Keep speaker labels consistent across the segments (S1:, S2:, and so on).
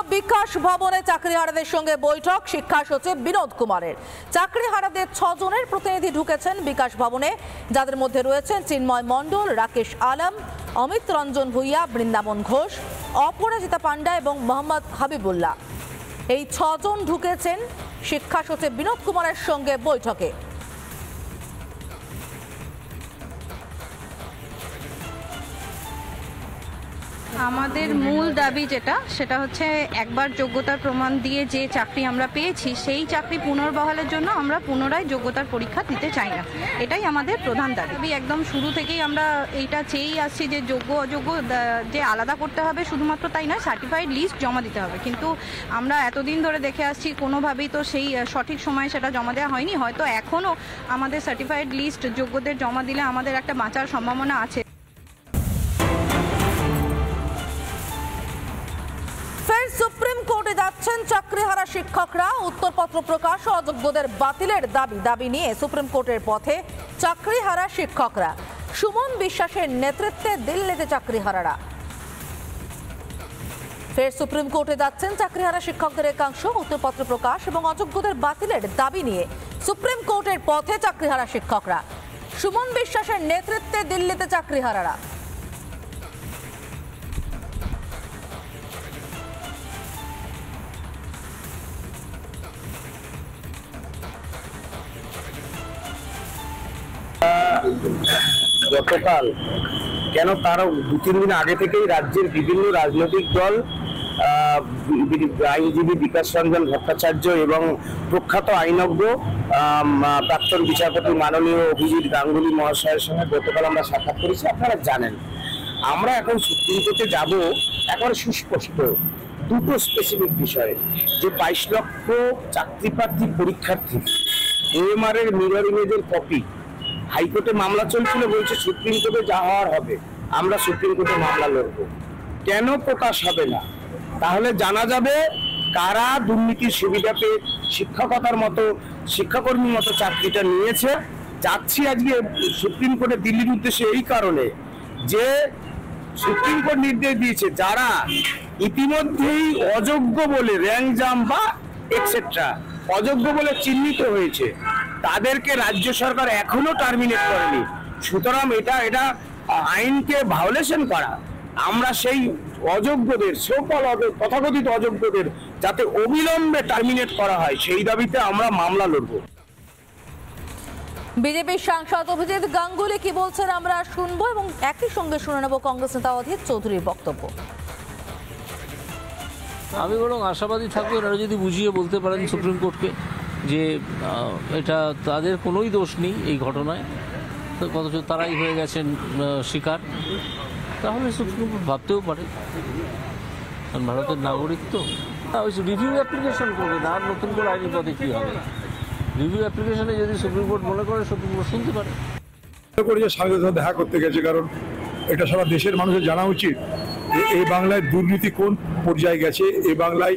S1: বিকাশ ভবনে চাকরিহারাদের সঙ্গে বৈঠক শিক্ষা সচিব বিনোদ কুমারের। চাকরিহারাদের 6 জনের প্রতিনিধি ঢুকেছেন বিকাশ ভবনে, যাদের মধ্যে রয়েছেন চিন্ময় মণ্ডল, রাকেশ আলম, অমিত রঞ্জন ভুইয়া, বৃন্দাবন ঘোষ, অপরাজিতা পান্ডা এবং মোহাম্মদ হাবিবুল্লাহ। এই 6 জন ঢুকেছেন শিক্ষা সচিব বিনোদ কুমারের সঙ্গে বৈঠকে।
S2: আমাদের মূল দাবি সেটা হচ্ছে একবার যোগ্যতার প্রমাণ দিয়ে যে চাকরি আমরা পেয়েছি সেই চাকরি পুনর্বহালের জন্য আমরা পুনরায় যোগ্যতার পরীক্ষা দিতে চাই না। এটাই আমাদের প্রধান দাবি। একদম শুরু থেকেই আমরা এইটা চেয়েই আসছি যে যোগ্য অযোগ্য যে আলাদা করতে হবে, শুধুমাত্র তাই নয়, সার্টিফাইড লিস্ট জমা দিতে হবে। কিন্তু আমরা এতদিন ধরে দেখে আসছি কোনোভাবেই তো সেই সঠিক সময়ে সেটা জমা দেওয়া হয়নি। হয়তো এখনও আমাদের সার্টিফাইড লিস্ট যোগ্যদের জমা দিলে আমাদের একটা বাঁচার সম্ভাবনা আছে।
S1: সুপ্রিম কোর্টে যাচ্ছেন চাকরিহারা শিক্ষকরা। উত্তরপত্র প্রকাশ ও অযোগ্যদের বাতিলের দাবি নিয়ে সুপ্রিম কোর্টের পথে চাকরিহারা শিক্ষকরা। সুমন বিশ্বাসের নেতৃত্বে দিল্লিতে চাকরিহারারা। ফের সুপ্রিম কোর্টে যাচ্ছেন চাকরিহারা শিক্ষকদের একাংশ। উত্তরপত্র প্রকাশ এবং অযোগ্যদের বাতিলের দাবি নিয়ে সুপ্রিম কোর্টের পথে চাকরিহারা শিক্ষকরা। সুমন বিশ্বাসের নেতৃত্বে দিল্লিতে চাকরিহারারা।
S3: গতকাল কেন তারা 2-3 দিন আগে থেকেই রাজ্যের বিভিন্ন রাজনৈতিক দল, আইনজীবী বিকাশ রঞ্জন ভট্টাচার্য এবং প্রখ্যাত আইনজ্ঞ প্রাক্তন বিচারপতি মাননীয় অভিজিৎ গাঙ্গুলি মহাশয়ের সঙ্গে গতকাল আমরা সাক্ষাৎ করেছি। আপনারা জানেন আমরা এখন সুপ্রিম কোর্টে যাব একবারে সুস্পষ্ট দুটো স্পেসিফিক বিষয়ে, যে 22 লক্ষ চাকরি প্রার্থী পরীক্ষার্থী OMR এর মিরর ইমেজের কপি হাইকোর্টে মামলা চলছিল, বলছে সুপ্রিম কোর্টে যা হওয়ার হবে, আমরা সুপ্রিম কোর্টে মামলা লড়ব। কেন প্রকাশ হবে না? তাহলে জানা যাবে কারা দুর্নীতির সুবিধা পেয়ে শিক্ষকতার মতো শিক্ষাকর্মীর মতো চাকরিটা নিয়েছে। যাচ্ছি আজকে সুপ্রিম কোর্টে দিল্লির উদ্দেশ্যে এই কারণে যে সুপ্রিম কোর্ট নির্দেশ দিয়েছে যারা ইতিমধ্যেই অযোগ্য বলে র্যাঙ্ক জাম বা এক্সেট্রা অযোগ্য বলে চিহ্নিত হয়েছে তাদেরকে রাজ্য সরকার এখনো টার্মিনেট করেনি। সুতরাং এটা আইনকে ভায়োলেশন করা। আমরা সেই অযোগ্যদের তথাকথিত অযোগ্যদের যাতে অবিলম্বে টার্মিনেট করা হয় সেই দাবিতে আমরা মামলা লড়ব।
S1: বিজেপির সাংসদ অভিজিৎ গাঙ্গুলি কি বলছেন আমরা শুনবো এবং একই সঙ্গে শুনে নেব কংগ্রেস নেতা অধীর চৌধুরীর বক্তব্য।
S4: আমি বরং আশাবাদী থাকবো এনারা যদি বুঝিয়ে বলতে পারেন সুপ্রিম কোর্টকে যে এটা তাদের কোনোই দোষ নেই এই ঘটনায়, অথচ তারাই হয়ে গেছেন শিকার, তাহলে সুপ্রিম কোর্ট ভাবতেও পারে, কারণ ভারতের নাগরিক তো রিভিউ অ্যাপ্লিকেশন করবে না। আর নতুন করে আইনি পথে কী হবে? রিভিউ অ্যাপ্লিকেশনে যদি সুপ্রিম কোর্ট মনে করে সুপ্রিম কোর্ট শুনতে পারে।
S5: স্বামীদের সাথে দেখা করতে গেছে, কারণ এটা সারা দেশের মানুষের জানা উচিত যে এই বাংলায় দুর্নীতি কোন পর্যায়ে গেছে, এই বাংলায়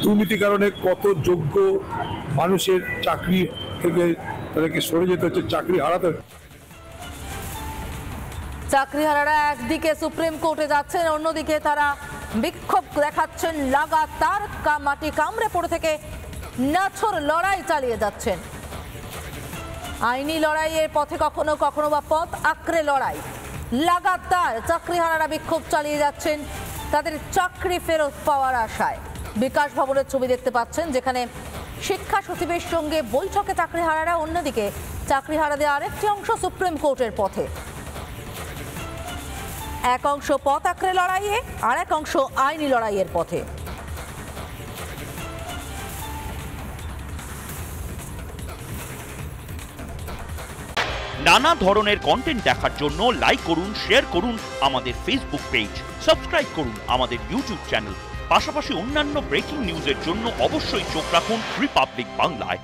S5: দুর্নীতির কারণে কত যোগ্য মানুষের চাকরি থেকে তাদেরকে সরে যেতে হচ্ছে, চাকরি হারাতে হচ্ছে।
S1: চাকরিহারারা একদিকে সুপ্রিম কোর্টে যাচ্ছেন, অন্যদিকে তারা বিক্ষোভ দেখাচ্ছেন, লাগাতার মাটি কামড়ে পড়ে থেকে নাছোড় লড়াই চালিয়ে যাচ্ছেন। আইনি লড়াইয়ের পথে কখনো কখনো বা পথ আঁকড়ে লড়াই। লাগাতার চাকরিহারারা বিক্ষোভ চালিয়ে যাচ্ছেন তাদের চাকরি ফেরত পাওয়ার আশায়। বিকাশ ভবনের ছবি দেখতে পাচ্ছেন, যেখানে শিক্ষা সচিবের সঙ্গে বৈঠকে চাকরিহারারা, অন্যদিকে চাকরিহারাদের আরেকটি অংশ সুপ্রিম কোর্টের পথে। এক অংশ পথ আঁকড়ে লড়াইয়ে, আর এক অংশ আইনি লড়াইয়ের পথে।
S6: নানা ধরনের কন্টেন্ট দেখার জন্য লাইক করুন, শেয়ার করুন আমাদের ফেসবুক পেজ, সাবস্ক্রাইব করুন আমাদের ইউটিউব চ্যানেল। পাশাপাশি অন্যান্য ব্রেকিং নিউজের জন্য অবশ্যই চোখ রাখুন রিপাবলিক বাংলায়।